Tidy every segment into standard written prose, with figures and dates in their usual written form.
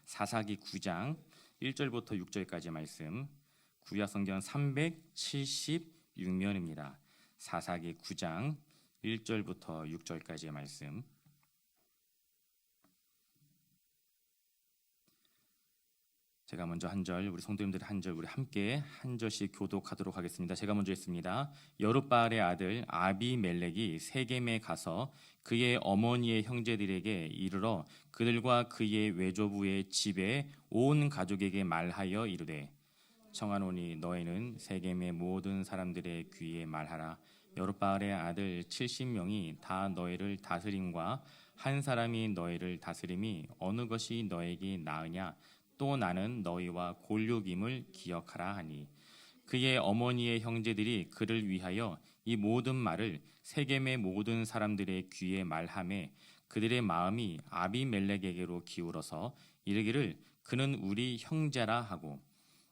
사사기 9장 1절부터 6절까지 말씀, 구약 성경 376면입니다. 사사기 9장 1절부터 6절까지의 말씀. 제가 먼저 한 절, 우리 성도님들 한 절, 우리 함께 한 절씩 교독하도록 하겠습니다. 제가 먼저 했습니다. 여룻바알의 아들 아비멜렉이 세겜에 가서 그의 어머니의 형제들에게 이르러 그들과 그의 외조부의 집에 온 가족에게 말하여 이르되, 청하노니 너희는 세겜의 모든 사람들의 귀에 말하라. 여룻바알의 아들 70명이 다 너희를 다스림과 한 사람이 너희를 다스림이 어느 것이 너에게 나으냐? 또 나는 너희와 골육임을 기억하라 하니, 그의 어머니의 형제들이 그를 위하여 이 모든 말을 세겜의 모든 사람들의 귀에 말하매 그들의 마음이 아비멜렉에게로 기울어서 이르기를 그는 우리 형제라 하고,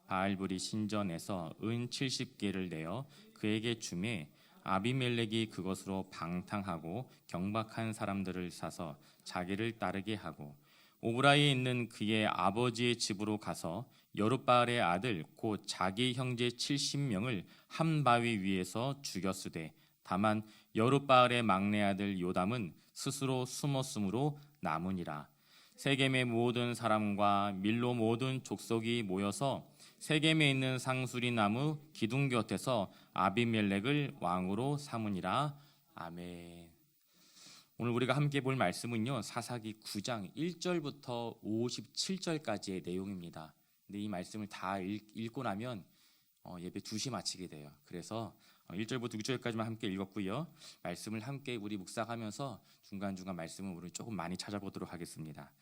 바알불이 신전에서 은 70개를 내어 그에게 주매 아비멜렉이 그것으로 방탕하고 경박한 사람들을 사서 자기를 따르게 하고, 오브라에 있는 그의 아버지의 집으로 가서 여룻바알의 아들 곧 자기 형제 70명을 한 바위 위에서 죽였으되, 다만 여룻바알의 막내 아들 요담은 스스로 숨었으므로 남으니라. 세겜의 모든 사람과 밀로 모든 족속이 모여서 세겜에 있는 상수리 나무 기둥 곁에서 아비멜렉을 왕으로 삼으니라. 아멘. 오늘 우리가 함께 볼 말씀은요, 사사기 9장 1절부터 57절까지의 내용입니다. 근데 이 말씀을 다 읽고 나면 예배 2시 마치게 돼요. 그래서 1절부터 6절까지만 함께 읽었고요. 말씀을 함께 우리 묵상하면서 중간중간 말씀을 우리 조금 많이 찾아보도록 하겠습니다.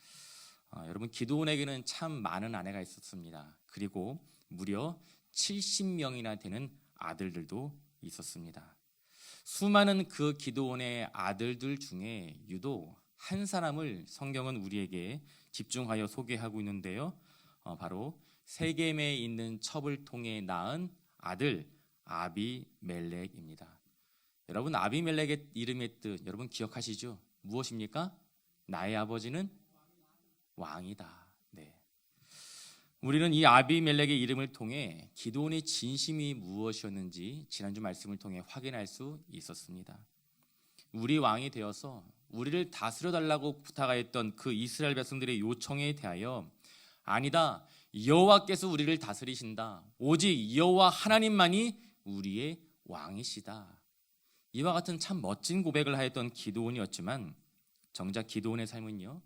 여러분, 기드온에게는 참 많은 아내가 있었습니다. 그리고 무려 70명이나 되는 아들들도 있었습니다. 수많은 그 기드온의 아들들 중에 유독 한 사람을 성경은 우리에게 집중하여 소개하고 있는데요. 바로 세겜에 있는 첩을 통해 낳은 아들 아비멜렉입니다. 여러분, 아비멜렉의 이름의 뜻 여러분 기억하시죠? 무엇입니까? 나의 아버지는 왕이다. 네. 우리는 이 아비멜렉의 이름을 통해 기드온의 진심이 무엇이었는지 지난주 말씀을 통해 확인할 수 있었습니다. 우리 왕이 되어서 우리를 다스려 달라고 부탁하였던 그 이스라엘 백성들의 요청에 대하여, 아니다, 여호와께서 우리를 다스리신다, 오직 여호와 하나님만이 우리의 왕이시다, 이와 같은 참 멋진 고백을 하였던 기드온이었지만, 정작 기드온의 삶은요,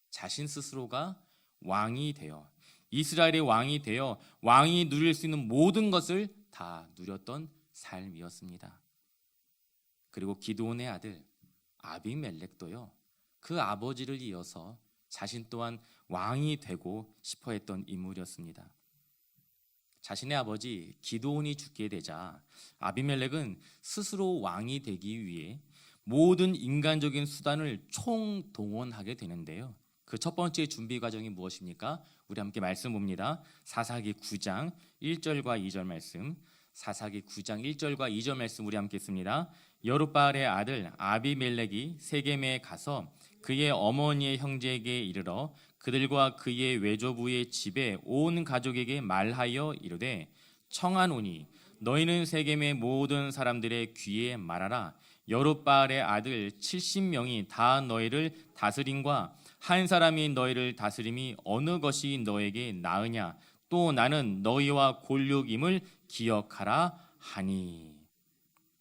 자신 스스로가 왕이 되어 이스라엘의 왕이 되어 왕이 누릴 수 있는 모든 것을 다 누렸던 삶이었습니다. 그리고 기드온의 아들 아비멜렉도요, 그 아버지를 이어서 자신 또한 왕이 되고 싶어 했던 인물이었습니다. 자신의 아버지 기드온이 죽게 되자 아비멜렉은 스스로 왕이 되기 위해 모든 인간적인 수단을 총동원하게 되는데요. 그 첫 번째 준비 과정이 무엇입니까? 우리 함께 말씀 봅니다. 사사기 9장 1절과 2절 말씀. 사사기 9장 1절과 2절 말씀 우리 함께 읽습니다. 여룻바알의 아들 아비멜렉이 세겜에 가서 그의 어머니의 형제에게 이르러 그들과 그의 외조부의 집에 온 가족에게 말하여 이르되, 청하노니 너희는 세겜의 모든 사람들의 귀에 말하라. 여룻바알의 아들 70명이 다 너희를 다스림과 한 사람이 너희를 다스림이 어느 것이 너에게 나으냐? 또 나는 너희와 골육임을 기억하라 하니.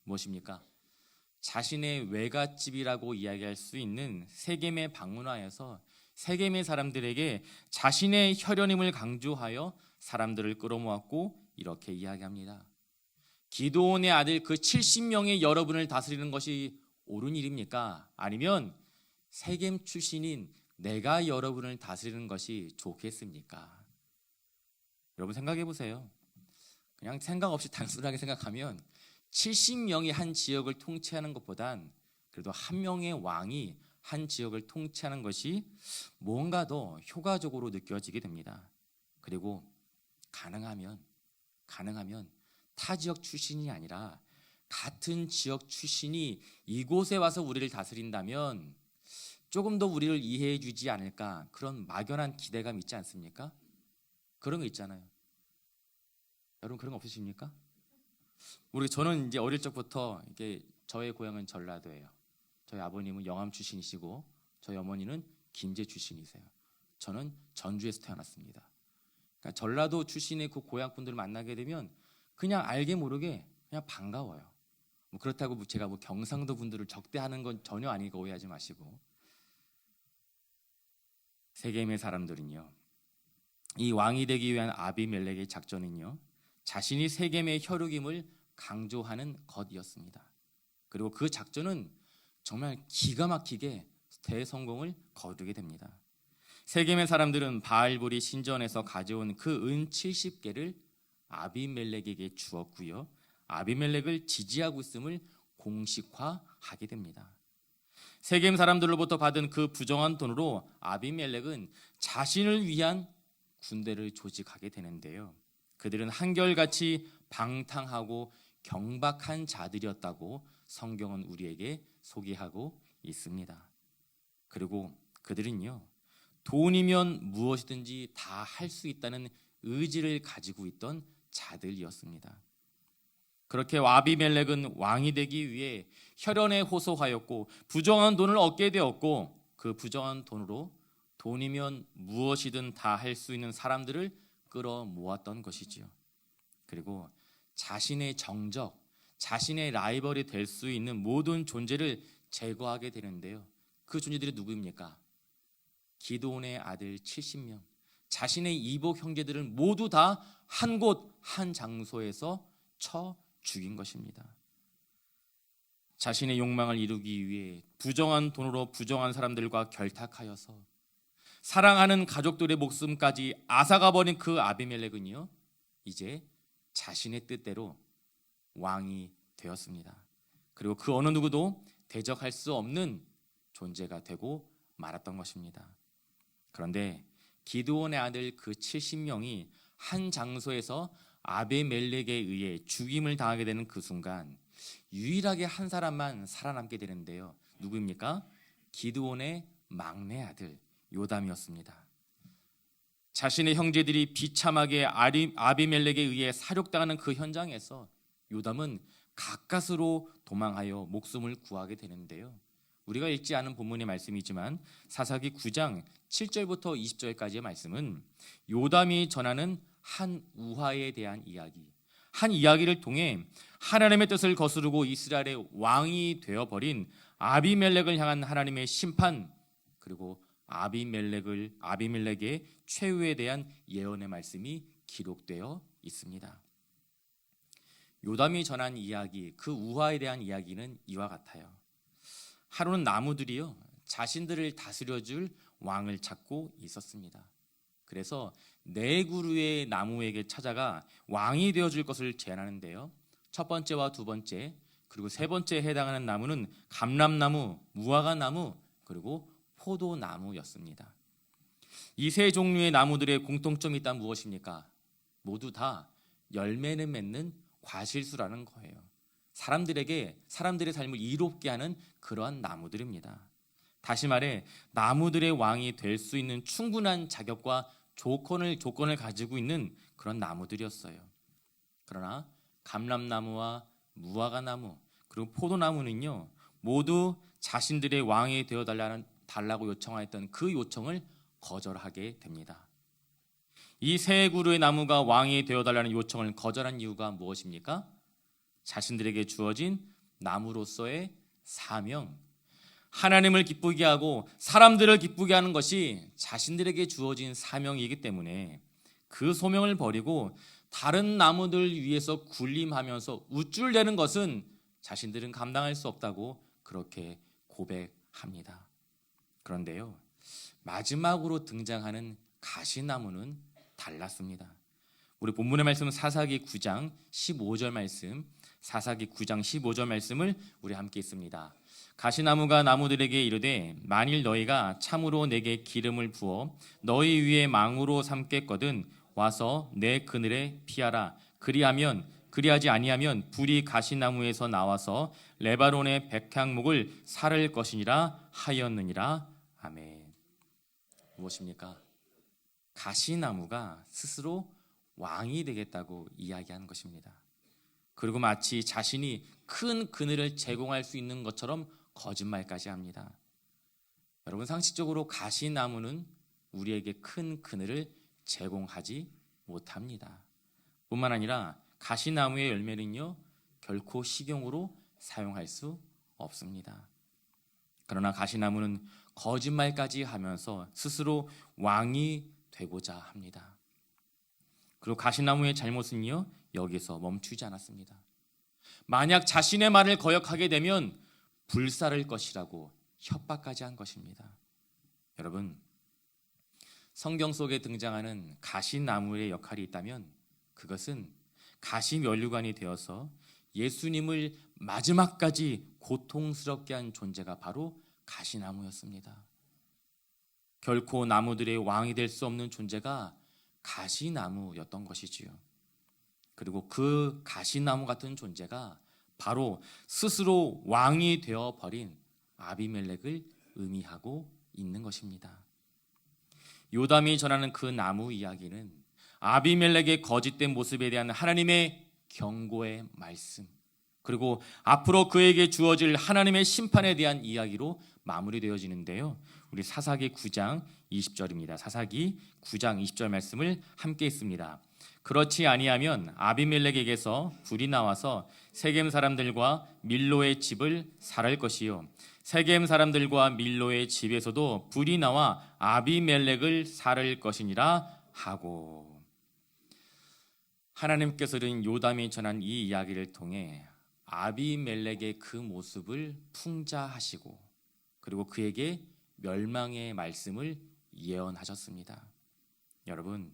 무엇입니까? 자신의 외갓집이라고 이야기할 수 있는 세겜에 방문하여서 세겜의 사람들에게 자신의 혈연임을 강조하여 사람들을 끌어모았고 이렇게 이야기합니다. 기드온의 아들 그 70명의 여러분을 다스리는 것이 옳은 일입니까? 아니면 세겜 출신인 내가 여러분을 다스리는 것이 좋겠습니까? 여러분 생각해 보세요. 그냥 생각 없이 단순하게 생각하면 70명이 한 지역을 통치하는 것보단 그래도 한 명의 왕이 한 지역을 통치하는 것이 뭔가 더 효과적으로 느껴지게 됩니다. 그리고 가능하면 타 지역 출신이 아니라 같은 지역 출신이 이곳에 와서 우리를 다스린다면 조금 더 우리를 이해해 주지 않을까, 그런 막연한 기대감 있지 않습니까? 그런 거 있잖아요. 여러분 그런 거 없으십니까? 저는 이제 어릴 적부터 이게 저의 고향은 전라도예요. 저희 아버님은 영암 출신이시고 저희 어머니는 김제 출신이세요. 저는 전주에서 태어났습니다. 그러니까 전라도 출신의 그 고향 분들을 만나게 되면 그냥 알게 모르게 그냥 반가워요. 그렇다고 제가 경상도 분들을 적대하는 건 전혀 아니고 오해하지 마시고, 세겜의 사람들은요, 이 왕이 되기 위한 아비멜렉의 작전은요, 자신이 세겜의 혈육임을 강조하는 것이었습니다. 그리고 그 작전은 정말 기가 막히게 대성공을 거두게 됩니다. 세겜의 사람들은 바알볼이 신전에서 가져온 그 은 70개를 아비멜렉에게 주었고요, 아비멜렉을 지지하고 있음을 공식화하게 됩니다. 세겜 사람들로부터 받은 그 부정한 돈으로 아비멜렉은 자신을 위한 군대를 조직하게 되는데요, 그들은 한결같이 방탕하고 경박한 자들이었다고 성경은 우리에게 소개하고 있습니다. 그리고 그들은요, 돈이면 무엇이든지 다 할 수 있다는 의지를 가지고 있던 자들이었습니다. 그렇게 아비멜렉은 왕이 되기 위해 혈연에 호소하였고 부정한 돈을 얻게 되었고, 그 부정한 돈으로 돈이면 무엇이든 다 할 수 있는 사람들을 끌어모았던 것이지요. 그리고 자신의 정적, 자신의 라이벌이 될 수 있는 모든 존재를 제거하게 되는데요, 그 존재들이 누구입니까? 기드온의 아들 70명, 자신의 이복 형제들을 모두 다 한 곳 한 장소에서 쳐 죽인 것입니다. 자신의 욕망을 이루기 위해 부정한 돈으로 부정한 사람들과 결탁하여서 사랑하는 가족들의 목숨까지 앗아가버린 그 아비멜렉은요, 이제 자신의 뜻대로 왕이 되었습니다. 그리고 그 어느 누구도 대적할 수 없는 존재가 되고 말았던 것입니다. 그런데 기드온의 아들 그 70명이 한 장소에서 아비멜렉에 의해 죽임을 당하게 되는 그 순간 유일하게 한 사람만 살아남게 되는데요, 누구입니까? 기드온의 막내 아들 요담이었습니다. 자신의 형제들이 비참하게 아비멜렉에 의해 사륙당하는 그 현장에서 요담은 가까스로 도망하여 목숨을 구하게 되는데요, 우리가 읽지 않은 본문의 말씀이지만 사사기 9장 7절부터 20절까지의 말씀은 요담이 전하는 한 우화에 대한 이야기, 한 이야기를 통해 하나님의 뜻을 거스르고 이스라엘의 왕이 되어버린 아비멜렉을 향한 하나님의 심판, 그리고 아비멜렉의 최후에 대한 예언의 말씀이 기록되어 있습니다. 요담이 전한 이야기, 그 우화에 대한 이야기는 이와 같아요. 하루는 나무들이요, 자신들을 다스려줄 왕을 찾고 있었습니다. 그래서 네 그루의 나무에게 찾아가 왕이 되어줄 것을 제안하는데요, 첫 번째와 두 번째 그리고 세 번째에 해당하는 나무는 감람나무, 무화과나무, 그리고 포도나무였습니다. 이 세 종류의 나무들의 공통점이 있다면 무엇입니까? 모두 다 열매는 맺는 과실수라는 거예요. 사람들의 삶을 이롭게 하는 그러한 나무들입니다. 다시 말해 나무들의 왕이 될 수 있는 충분한 자격과 조건을 가지고 있는 그런 나무들이었어요. 그러나 감람나무와 무화과나무 그리고 포도나무는요, 모두 자신들의 왕이 되어 달라고 요청하였던 그 요청을 거절하게 됩니다. 이 세 그루의 나무가 왕이 되어달라는 요청을 거절한 이유가 무엇입니까? 자신들에게 주어진 나무로서의 사명, 하나님을 기쁘게 하고 사람들을 기쁘게 하는 것이 자신들에게 주어진 사명이기 때문에 그 소명을 버리고 다른 나무들 위해서 군림하면서 우쭐대는 것은 자신들은 감당할 수 없다고 그렇게 고백합니다. 그런데요, 마지막으로 등장하는 가시나무는 달랐습니다. 우리 본문의 말씀은 사사기 9장 15절 말씀, 사사기 9장 15절 말씀을 우리 함께 읽습니다. 가시나무가 나무들에게 이르되 만일 너희가 참으로 내게 기름을 부어 너희 위에 망으로 삼겠거든 와서 내 그늘에 피하라. 그리하지 아니하면 불이 가시나무에서 나와서 레바논의 백향목을 살을 것이니라 하였느니라. 아멘. 무엇입니까? 가시나무가 스스로 왕이 되겠다고 이야기하는 것입니다. 그리고 마치 자신이 큰 그늘을 제공할 수 있는 것처럼 거짓말까지 합니다. 여러분, 상식적으로 가시나무는 우리에게 큰 그늘을 제공하지 못합니다. 뿐만 아니라 가시나무의 열매는요, 결코 식용으로 사용할 수 없습니다. 그러나 가시나무는 거짓말까지 하면서 스스로 왕이 되고자 합니다. 그리고 가시나무의 잘못은요, 여기서 멈추지 않았습니다. 만약 자신의 말을 거역하게 되면 불사를 것이라고 협박까지 한 것입니다. 여러분, 성경 속에 등장하는 가시나무의 역할이 있다면 그것은 가시면류관이 되어서 예수님을 마지막까지 고통스럽게 한 존재가 바로 가시나무였습니다. 결코 나무들의 왕이 될 수 없는 존재가 가시나무였던 것이지요. 그리고 그 가시나무 같은 존재가 바로 스스로 왕이 되어버린 아비멜렉을 의미하고 있는 것입니다. 요담이 전하는 그 나무 이야기는 아비멜렉의 거짓된 모습에 대한 하나님의 경고의 말씀, 그리고 앞으로 그에게 주어질 하나님의 심판에 대한 이야기로 마무리되어지는데요. 우리 사사기 9장 20절입니다. 사사기 9장 20절 말씀을 함께 읽습니다. 그렇지 아니하면 아비멜렉에게서 불이 나와서 세겜 사람들과 밀로의 집을 살할 것이요, 세겜 사람들과 밀로의 집에서도 불이 나와 아비멜렉을 살할 것이니라 하고. 하나님께서는 요담이 전한 이 이야기를 통해 아비멜렉의 그 모습을 풍자하시고 그리고 그에게 멸망의 말씀을 예언하셨습니다. 여러분,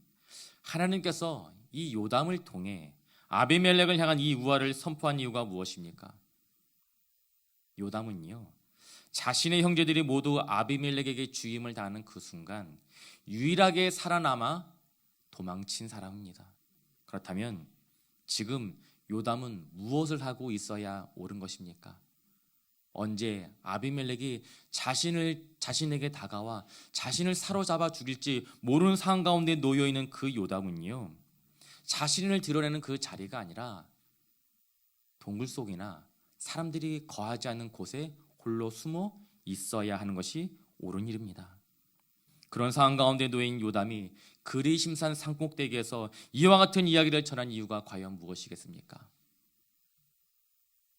하나님께서 이 요담을 통해 아비멜렉을 향한 이 우화를 선포한 이유가 무엇입니까? 요담은요, 자신의 형제들이 모두 아비멜렉에게 죽임을 당하는 그 순간 유일하게 살아남아 도망친 사람입니다. 그렇다면 지금 요담은 무엇을 하고 있어야 옳은 것입니까? 언제 아비멜렉이 자신에게 다가와 자신을 사로잡아 죽일지 모르는 상황 가운데 놓여있는 그 요담은요, 자신을 드러내는 그 자리가 아니라 동굴 속이나 사람들이 거하지 않는 곳에 홀로 숨어 있어야 하는 것이 옳은 일입니다. 그런 상황 가운데 놓인 요담이 그리심산 산꼭대기에서 이와 같은 이야기를 전한 이유가 과연 무엇이겠습니까?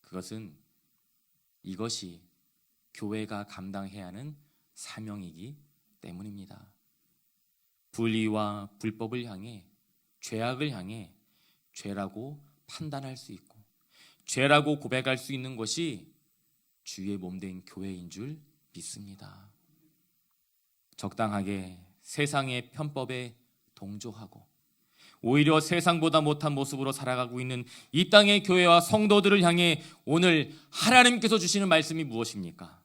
그것은 이것이 교회가 감당해야 하는 사명이기 때문입니다. 불의와 불법을 향해, 죄악을 향해 죄라고 판단할 수 있고 죄라고 고백할 수 있는 것이 주의 몸된 교회인 줄 믿습니다. 적당하게 세상의 편법에 동조하고 오히려 세상보다 못한 모습으로 살아가고 있는 이 땅의 교회와 성도들을 향해 오늘 하나님께서 주시는 말씀이 무엇입니까?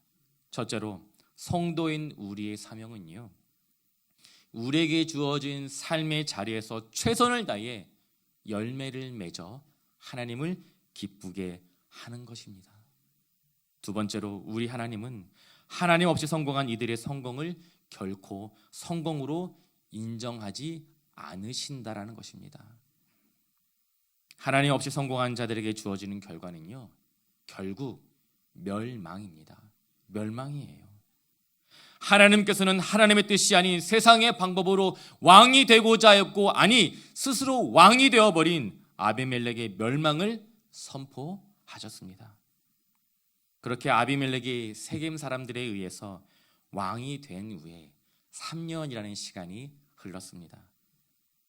첫째로, 성도인 우리의 사명은요, 우리에게 주어진 삶의 자리에서 최선을 다해 열매를 맺어 하나님을 기쁘게 하는 것입니다. 두 번째로, 우리 하나님은 하나님 없이 성공한 이들의 성공을 결코 성공으로 인정하지 않으신다라는 것입니다. 하나님 없이 성공한 자들에게 주어지는 결과는요, 결국 멸망입니다. 멸망이에요. 하나님께서는 하나님의 뜻이 아닌 세상의 방법으로 왕이 되고자 하였고, 아니 스스로 왕이 되어버린 아비멜렉의 멸망을 선포하셨습니다. 그렇게 아비멜렉이 세겜 사람들에 의해서 왕이 된 후에 3년이라는 시간이 흘렀습니다.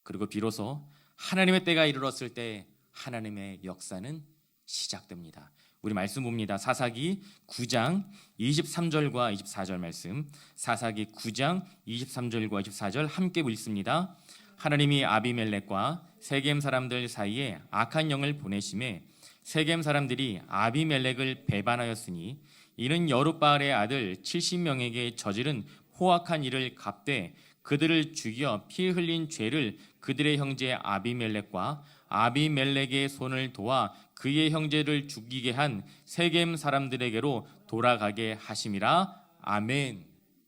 그리고 비로소 하나님의 때가 이르렀을 때 하나님의 역사는 시작됩니다. 우리 말씀 봅니다. 사사기 9장 23절과 24절 말씀, 사사기 9장 23절과 24절 함께 읽습니다. 하나님이 아비멜렉과 세겜 사람들 사이에 악한 영을 보내심에 세겜 사람들이 아비멜렉을 배반하였으니 이는 여룻바알의 아들 70명에게 저지른 포악한 일을 갚되 그들을 죽여 피 흘린 죄를 그들의 형제 아비멜렉과 아비멜렉의 손을 도와 그의 형제를 죽이게 한 세겜 사람들에게로 돌아가게 하심이라. 아멘.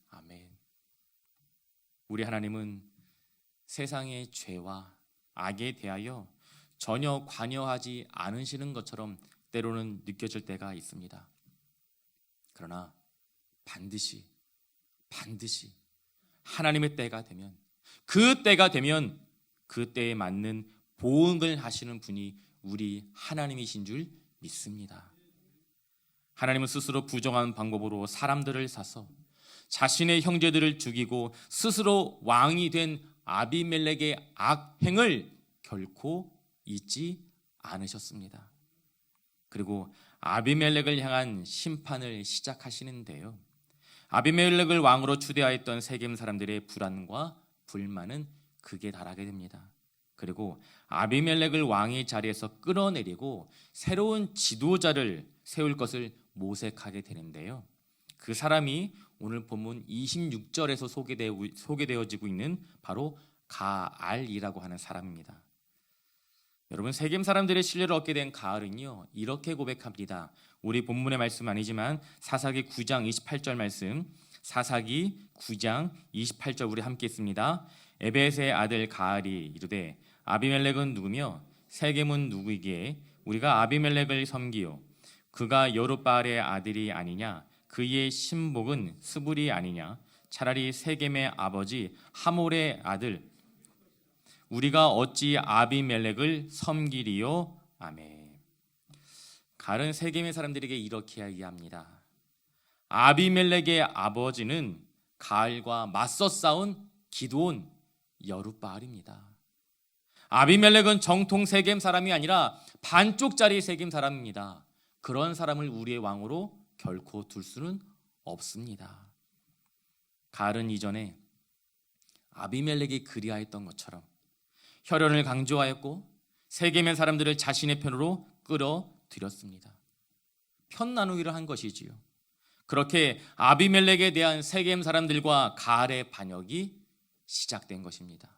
아멘. 우리 하나님은 세상의 죄와 악에 대하여 전혀 관여하지 않으시는 것처럼 때로는 느껴질 때가 있습니다. 그러나 반드시 하나님의 때가 되면, 그 때가 되면 그 때에 맞는 보응을 하시는 분이 우리 하나님이신 줄 믿습니다. 하나님은 스스로 부정한 방법으로 사람들을 사서 자신의 형제들을 죽이고 스스로 왕이 된 아비멜렉의 악행을 결코 잊지 않으셨습니다. 그리고 아비멜렉을 향한 심판을 시작하시는데요, 아비멜렉을 왕으로 추대하였던 세겜 사람들의 불안과 불만은 극에 달하게 됩니다. 그리고 아비멜렉을 왕의 자리에서 끌어내리고 새로운 지도자를 세울 것을 모색하게 되는데요, 그 사람이 오늘 본문 26절에서 소개되어지고 있는 바로 가알이라고 하는 사람입니다. 여러분, 세겜 사람들의 신뢰를 얻게 된 가알은요, 이렇게 고백합니다. 우리 본문의 말씀 아니지만 사사기 9장 28절 말씀, 사사기 9장 28절 우리 함께 읽습니다. 에벳의 아들 가알이 이르되 아비멜렉은 누구며 세겜은 누구이기에 우리가 아비멜렉을 섬기요, 그가 여룻바알의 아들이 아니냐, 그의 신복은 스불이 아니냐, 차라리 세겜의 아버지 하몰의 아들 우리가 어찌 아비멜렉을 섬기리요? 아멘. 가은 세겜의 사람들에게 이렇게 이야기합니다. 아비멜렉의 아버지는 가알과 맞서 싸운 기드온 여룻바알입니다. 아비멜렉은 정통 세겜 사람이 아니라 반쪽짜리 세겜 사람입니다. 그런 사람을 우리의 왕으로 결코 둘 수는 없습니다. 가알은 이전에 아비멜렉이 그리하였던 것처럼 혈연을 강조하였고 세겜의 사람들을 자신의 편으로 끌어들였습니다. 편 나누기를 한 것이지요. 그렇게 아비멜렉에 대한 세겜 사람들과 가알의 반역이 시작된 것입니다.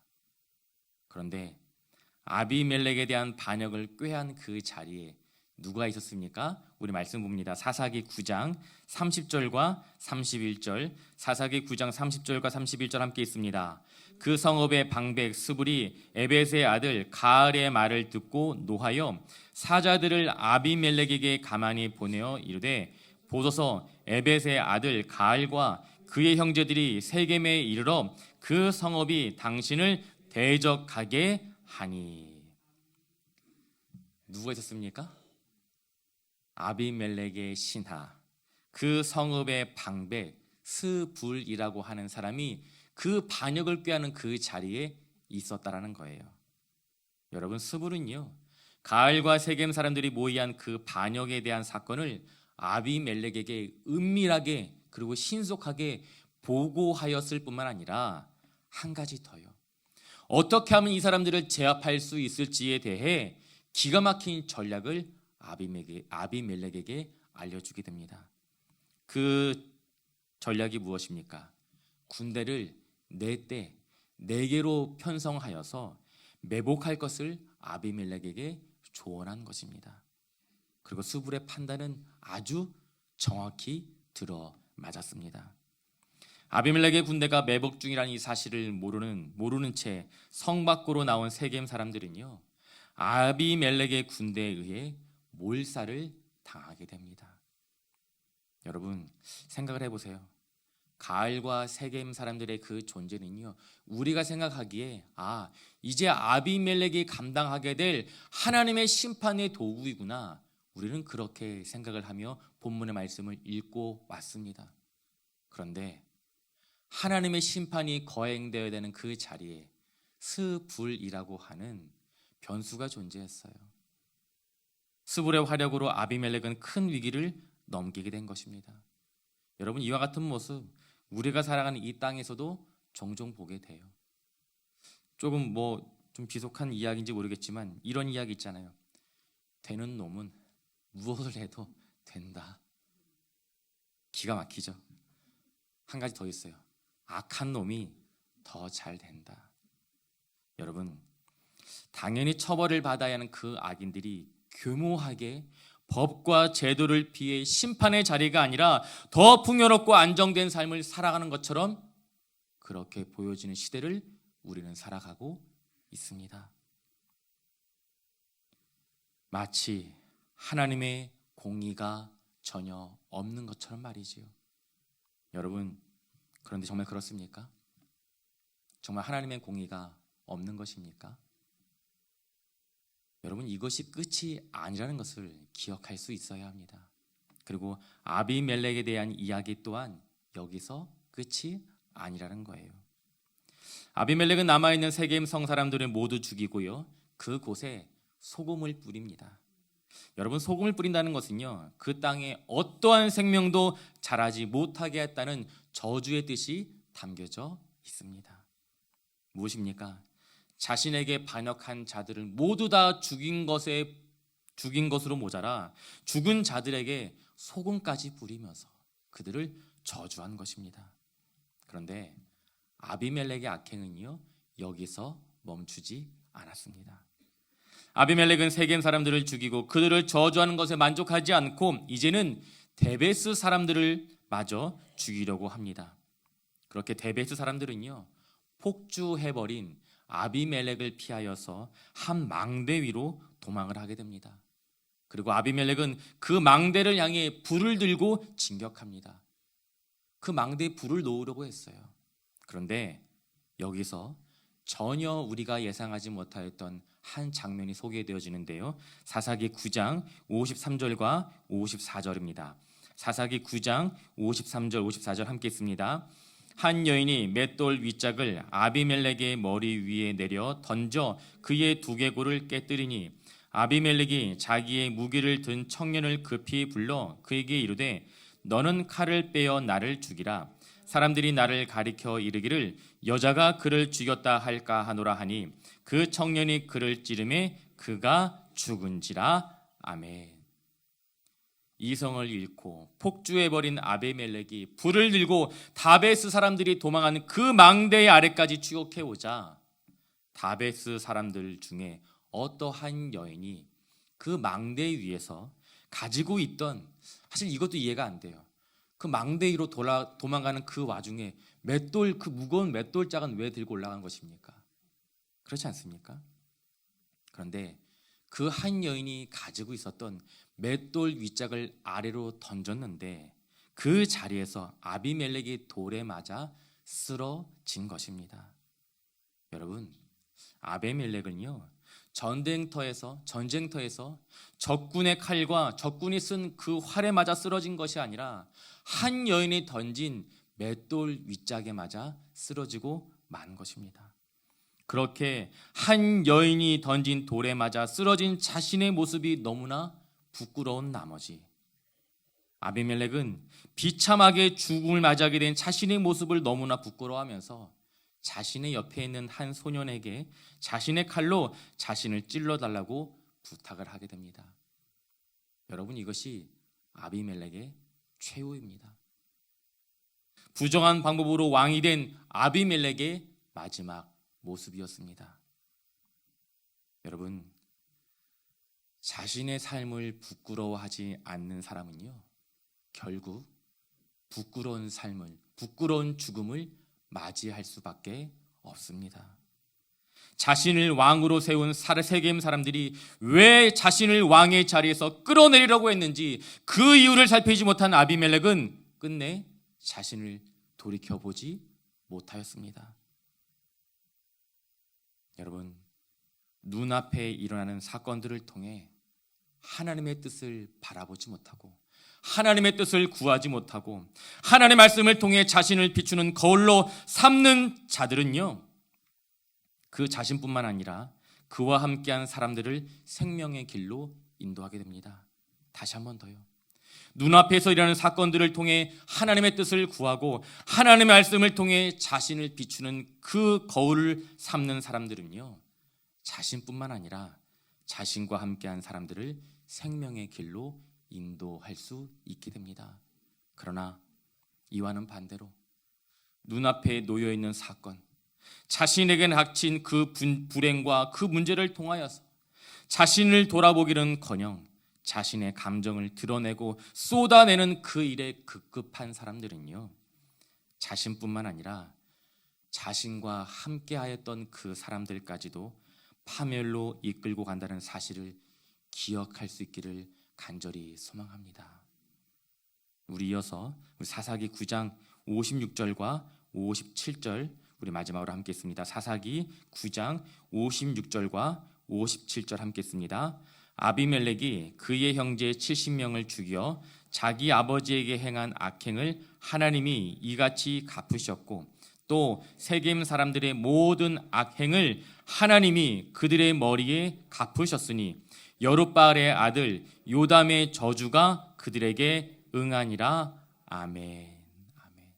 그런데 아비멜렉에 대한 반역을 꾀한 그 자리에 누가 있었습니까? 우리 말씀 봅니다. 사사기 9장 30절과 31절, 사사기 9장 30절과 31절 함께 있습니다. 그 성읍의 방백 스불이 에벳의 아들 가알의 말을 듣고 노하여 사자들을 아비멜렉에게 가만히 보내어 이르되 보소서 에벳의 아들 가알과 그의 형제들이 세겜에 이르러 그 성읍이 당신을 대적하게 하니. 누가 있었습니까? 아비멜렉의 신하, 그 성읍의 방백 스불이라고 하는 사람이 그 반역을 꾀하는 그 자리에 있었다라는 거예요. 여러분, 스불은요, 가알과 세겜 사람들이 모의한 그 반역에 대한 사건을 아비멜렉에게 은밀하게 그리고 신속하게 보고하였을 뿐만 아니라 한 가지 더요, 어떻게 하면 이 사람들을 제압할 수 있을지에 대해 기가 막힌 전략을 아비멜렉에게 알려주게 됩니다. 그 전략이 무엇입니까? 군대를 4개로 편성하여서 매복할 것을 아비멜렉에게 조언한 것입니다. 그리고 스불의 판단은 아주 정확히 들어맞았습니다. 아비멜렉의 군대가 매복 중이라는 이 사실을 모르는 채 성 밖으로 나온 세겜 사람들은요, 아비멜렉의 군대에 의해 몰살을 당하게 됩니다. 여러분, 생각을 해보세요. 가알과 세겜 사람들의 그 존재는요, 우리가 생각하기에 이제 아비멜렉이 감당하게 될 하나님의 심판의 도구이구나, 우리는 그렇게 생각을 하며 본문의 말씀을 읽고 왔습니다. 그런데 하나님의 심판이 거행되어야 되는 그 자리에 스불이라고 하는 변수가 존재했어요. 스불의 화력으로 아비멜렉은 큰 위기를 넘기게 된 것입니다. 여러분, 이와 같은 모습 우리가 살아가는 이 땅에서도 종종 보게 돼요. 조금 좀 비속한 이야기인지 모르겠지만 이런 이야기 있잖아요. 되는 놈은 무엇을 해도 된다. 기가 막히죠. 한 가지 더 있어요. 악한 놈이 더 잘 된다. 여러분, 당연히 처벌을 받아야 하는 그 악인들이 교묘하게 법과 제도를 피해 심판의 자리가 아니라 더 풍요롭고 안정된 삶을 살아가는 것처럼 그렇게 보여지는 시대를 우리는 살아가고 있습니다. 마치 하나님의 공의가 전혀 없는 것처럼 말이지요. 여러분, 그런데 정말 그렇습니까? 정말 하나님의 공의가 없는 것입니까? 여러분, 이것이 끝이 아니라는 것을 기억할 수 있어야 합니다. 그리고 아비멜렉에 대한 이야기 또한 여기서 끝이 아니라는 거예요. 아비멜렉은 남아있는 세겜 성 사람들을 모두 죽이고요, 그곳에 소금을 뿌립니다. 여러분, 소금을 뿌린다는 것은요, 그 땅에 어떠한 생명도 자라지 못하게 했다는 저주의 뜻이 담겨져 있습니다. 무엇입니까? 자신에게 반역한 자들을 모두 다 죽인 것으로 모자라 죽은 자들에게 소금까지 뿌리면서 그들을 저주한 것입니다. 그런데 아비멜렉의 악행은요, 여기서 멈추지 않았습니다. 아비멜렉은 세겜 사람들을 죽이고 그들을 저주하는 것에 만족하지 않고 이제는 데베스 사람들을 마저 죽이려고 합니다. 그렇게 데베스 사람들은요, 폭주해버린 아비멜렉을 피하여서 한 망대 위로 도망을 하게 됩니다. 그리고 아비멜렉은 그 망대를 향해 불을 들고 진격합니다. 그 망대에 불을 놓으려고 했어요. 그런데 여기서 전혀 우리가 예상하지 못하였던 한 장면이 소개되어지는데요, 사사기 9장 53절과 54절입니다. 사사기 9장 53절 54절 함께 읽습니다. 한 여인이 맷돌 윗짝을 아비멜렉의 머리 위에 내려 던져 그의 두개골을 깨뜨리니 아비멜렉이 자기의 무기를 든 청년을 급히 불러 그에게 이르되 너는 칼을 빼어 나를 죽이라. 사람들이 나를 가리켜 이르기를 여자가 그를 죽였다 할까 하노라 하니 그 청년이 그를 찌르매 그가 죽은지라. 아멘. 이성을 잃고 폭주해버린 아비멜렉이 불을 들고 다베스 사람들이 도망하는 그 망대 아래까지 추격해오자 다베스 사람들 중에 어떠한 여인이 그 망대 위에서 가지고 있던, 사실 이것도 이해가 안 돼요. 그 망대 위로 도망가는 그 와중에 그 무거운 맷돌짝은 왜 들고 올라간 것입니까? 그렇지 않습니까? 그런데 그 한 여인이 가지고 있었던 맷돌 윗짝을 아래로 던졌는데 그 자리에서 아비멜렉이 돌에 맞아 쓰러진 것입니다. 여러분, 아비멜렉은요, 전쟁터에서 적군의 칼과 적군이 쓴 그 활에 맞아 쓰러진 것이 아니라 한 여인이 던진 맷돌 윗짝에 맞아 쓰러지고 만 것입니다. 그렇게 한 여인이 던진 돌에 맞아 쓰러진 자신의 모습이 너무나 부끄러운 나머지 아비멜렉은 비참하게 죽음을 맞이하게 된 자신의 모습을 너무나 부끄러워하면서 자신의 옆에 있는 한 소년에게 자신의 칼로 자신을 찔러달라고 부탁을 하게 됩니다. 여러분, 이것이 아비멜렉의 최후입니다. 부정한 방법으로 왕이 된 아비멜렉의 마지막 모습이었습니다. 여러분, 자신의 삶을 부끄러워하지 않는 사람은요, 결국 부끄러운 삶을, 부끄러운 죽음을 맞이할 수밖에 없습니다. 자신을 왕으로 세운 세겜 사람들이 왜 자신을 왕의 자리에서 끌어내리려고 했는지 그 이유를 살피지 못한 아비멜렉은 끝내 자신을 돌이켜보지 못하였습니다. 여러분, 눈앞에 일어나는 사건들을 통해 하나님의 뜻을 바라보지 못하고 하나님의 뜻을 구하지 못하고 하나님의 말씀을 통해 자신을 비추는 거울로 삼는 자들은요, 그 자신뿐만 아니라 그와 함께한 사람들을 생명의 길로 인도하게 됩니다. 다시 한 번 더요. 눈앞에서 일어나는 사건들을 통해 하나님의 뜻을 구하고 하나님의 말씀을 통해 자신을 비추는 그 거울을 삼는 사람들은요, 자신뿐만 아니라 자신과 함께한 사람들을 생명의 길로 인도할 수 있게 됩니다. 그러나 이와는 반대로 눈앞에 놓여있는 사건, 자신에게 닥친 그 불행과 그 문제를 통하여서 자신을 돌아보기는커녕 자신의 감정을 드러내고 쏟아내는 그 일에 급급한 사람들은요, 자신뿐만 아니라 자신과 함께하였던 그 사람들까지도 파멸로 이끌고 간다는 사실을 기억할 수 있기를 간절히 소망합니다. 우리 이어서 사사기 9장 56절과 57절 우리 마지막으로 함께 읽습니다. 사사기 9장 56절과 57절 함께 읽습니다. 아비멜렉이 그의 형제 70명을 죽여 자기 아버지에게 행한 악행을 하나님이 이같이 갚으셨고 또 세겜 사람들의 모든 악행을 하나님이 그들의 머리에 갚으셨으니 여룻바알의 아들 요담의 저주가 그들에게 응하니라. 아멘. 아멘.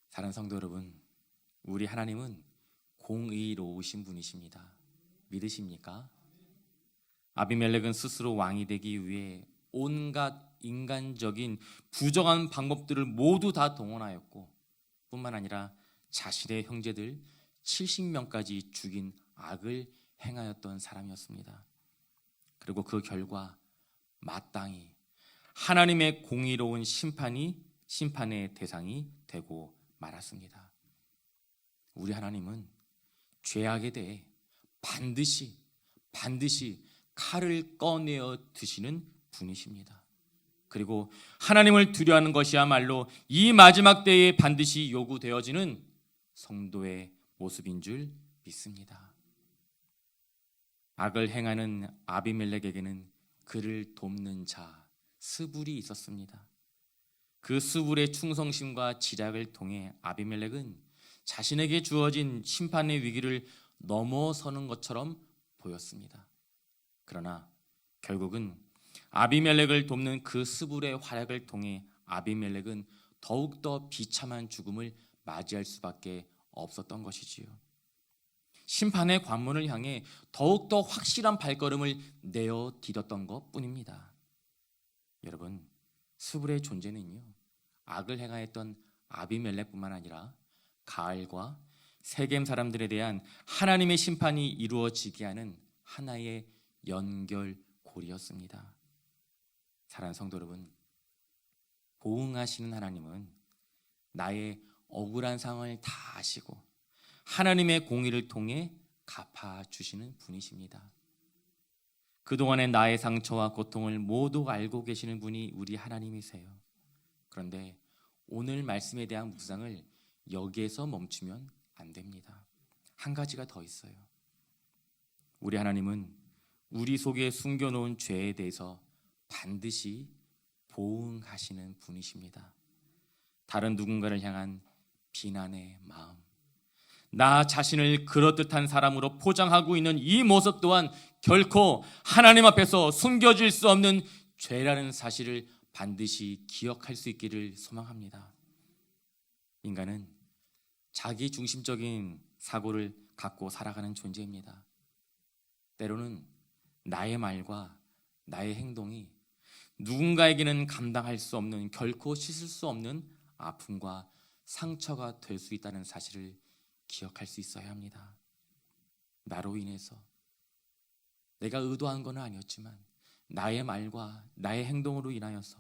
사랑하는 성도 여러분, 우리 하나님은 공의로우신 분이십니다. 믿으십니까? 아비멜렉은 스스로 왕이 되기 위해 온갖 인간적인 부정한 방법들을 모두 다 동원하였고 뿐만 아니라 자신의 형제들 70명까지 죽인 악을 행하였던 사람이었습니다. 그리고 그 결과 마땅히 하나님의 공의로운 심판의 대상이 되고 말았습니다. 우리 하나님은 죄악에 대해 반드시 칼을 꺼내어 드시는 분이십니다. 그리고 하나님을 두려워하는 것이야말로 이 마지막 때에 반드시 요구되어지는 성도의 모습인 줄 믿습니다. 악을 행하는 아비멜렉에게는 그를 돕는 자 스불이 있었습니다. 그 스불의 충성심과 지략을 통해 아비멜렉은 자신에게 주어진 심판의 위기를 넘어서는 것처럼 보였습니다. 그러나 결국은 아비멜렉을 돕는 그 스불의 활약을 통해 아비멜렉은 더욱더 비참한 죽음을 맞이할 수밖에 없었던 것이지요. 심판의 관문을 향해 더욱더 확실한 발걸음을 내어디뎠던 것뿐입니다. 여러분, 스불의 존재는요, 악을 행하였던 아비멜렉뿐만 아니라 가알과 세겜 사람들에 대한 하나님의 심판이 이루어지게 하는 하나의 연결고리였습니다. 사랑하는 성도 여러분, 보응하시는 하나님은 나의 억울한 상황을 다 아시고 하나님의 공의를 통해 갚아주시는 분이십니다. 그동안의 나의 상처와 고통을 모두 알고 계시는 분이 우리 하나님이세요. 그런데 오늘 말씀에 대한 묵상을 여기에서 멈추면 안 됩니다. 한 가지가 더 있어요. 우리 하나님은 우리 속에 숨겨놓은 죄에 대해서 반드시 보응하시는 분이십니다. 다른 누군가를 향한 비난의 마음, 나 자신을 그럴듯한 사람으로 포장하고 있는 이 모습 또한 결코 하나님 앞에서 숨겨질 수 없는 죄라는 사실을 반드시 기억할 수 있기를 소망합니다. 인간은 자기 중심적인 사고를 갖고 살아가는 존재입니다. 때로는 나의 말과 나의 행동이 누군가에게는 감당할 수 없는, 결코 씻을 수 없는 아픔과 상처가 될 수 있다는 사실을 기억할 수 있어야 합니다. 나로 인해서 내가 의도한 건 아니었지만 나의 말과 나의 행동으로 인하여서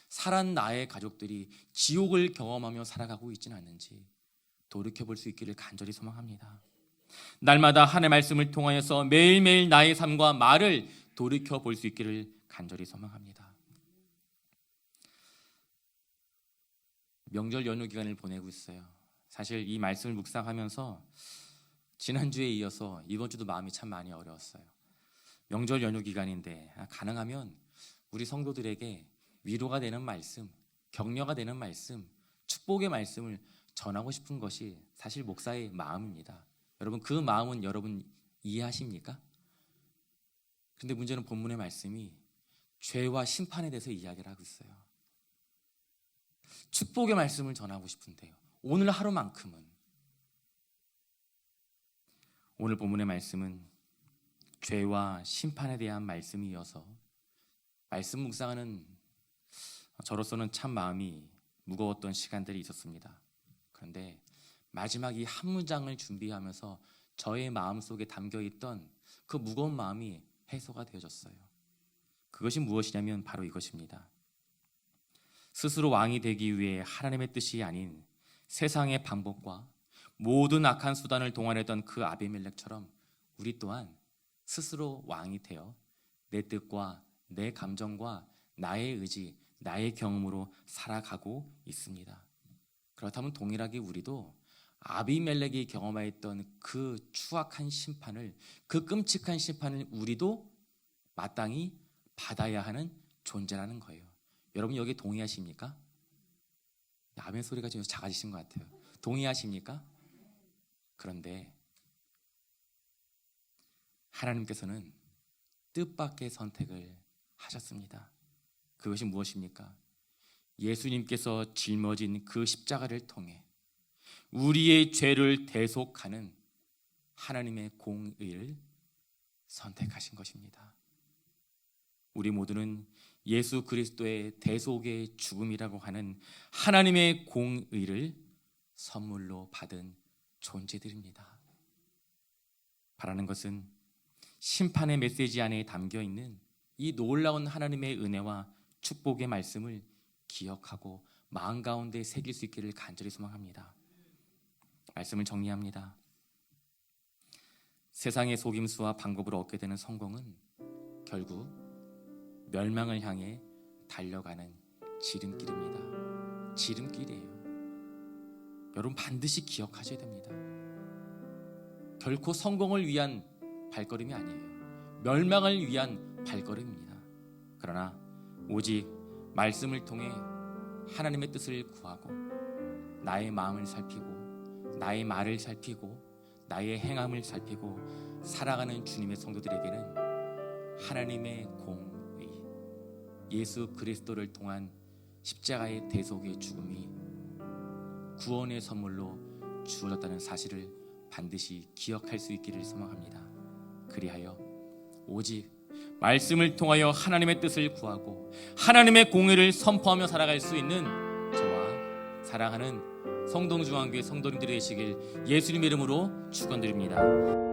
살아난 나의 가족들이 지옥을 경험하며 살아가고 있지는 않는지 돌이켜볼 수 있기를 간절히 소망합니다. 날마다 하나님의 말씀을 통하여서 매일매일 나의 삶과 말을 돌이켜볼 수 있기를 간절히 소망합니다. 명절 연휴 기간을 보내고 있어요. 사실 이 말씀을 묵상하면서 지난주에 이어서 이번 주도 마음이 참 많이 어려웠어요. 명절 연휴 기간인데 가능하면 우리 성도들에게 위로가 되는 말씀, 격려가 되는 말씀, 축복의 말씀을 전하고 싶은 것이 사실 목사의 마음입니다. 여러분, 그 마음은 여러분 이해하십니까? 그런데 문제는 본문의 말씀이 죄와 심판에 대해서 이야기를 하고 있어요. 축복의 말씀을 전하고 싶은데요, 오늘 하루만큼은, 오늘 본문의 말씀은 죄와 심판에 대한 말씀이어서 말씀 묵상하는 저로서는 참 마음이 무거웠던 시간들이 있었습니다. 그런데 마지막 이 한 문장을 준비하면서 저의 마음속에 담겨있던 그 무거운 마음이 해소가 되어졌어요. 그것이 무엇이냐면 바로 이것입니다. 스스로 왕이 되기 위해 하나님의 뜻이 아닌 세상의 방법과 모든 악한 수단을 동원했던 그 아비멜렉처럼 우리 또한 스스로 왕이 되어 내 뜻과 내 감정과 나의 의지, 나의 경험으로 살아가고 있습니다. 그렇다면 동일하게 우리도 아비멜렉이 경험하였던 그 추악한 심판을, 그 끔찍한 심판을 우리도 마땅히 받아야 하는 존재라는 거예요. 여러분 여기 동의하십니까? 아멘 소리가 좀 작아지신 것 같아요. 동의하십니까? 그런데 하나님께서는 뜻밖의 선택을 하셨습니다. 그것이 무엇입니까? 예수님께서 짊어진 그 십자가를 통해 우리의 죄를 대속하는 하나님의 공의를 선택하신 것입니다. 우리 모두는 예수 그리스도의 대속의 죽음이라고 하는 하나님의 공의를 선물로 받은 존재들입니다. 바라는 것은 심판의 메시지 안에 담겨 있는 이 놀라운 하나님의 은혜와 축복의 말씀을 기억하고 마음 가운데 새길 수 있기를 간절히 소망합니다. 말씀을 정리합니다. 세상의 속임수와 방법으로 얻게 되는 성공은 결국 멸망을 향해 달려가는 지름길입니다. 지름길이에요. 여러분 반드시 기억하셔야 됩니다. 결코 성공을 위한 발걸음이 아니에요. 멸망을 위한 발걸음입니다. 그러나 오직 말씀을 통해 하나님의 뜻을 구하고 나의 마음을 살피고 나의 말을 살피고 나의 행함을 살피고 살아가는 주님의 성도들에게는 하나님의 공의, 예수 그리스도를 통한 십자가의 대속의 죽음이 구원의 선물로 주어졌다는 사실을 반드시 기억할 수 있기를 소망합니다. 그리하여 오직 말씀을 통하여 하나님의 뜻을 구하고 하나님의 공의를 선포하며 살아갈 수 있는 저와 사랑하는 성동중앙교회 성도님들이 되시길 예수님의 이름으로 축원드립니다.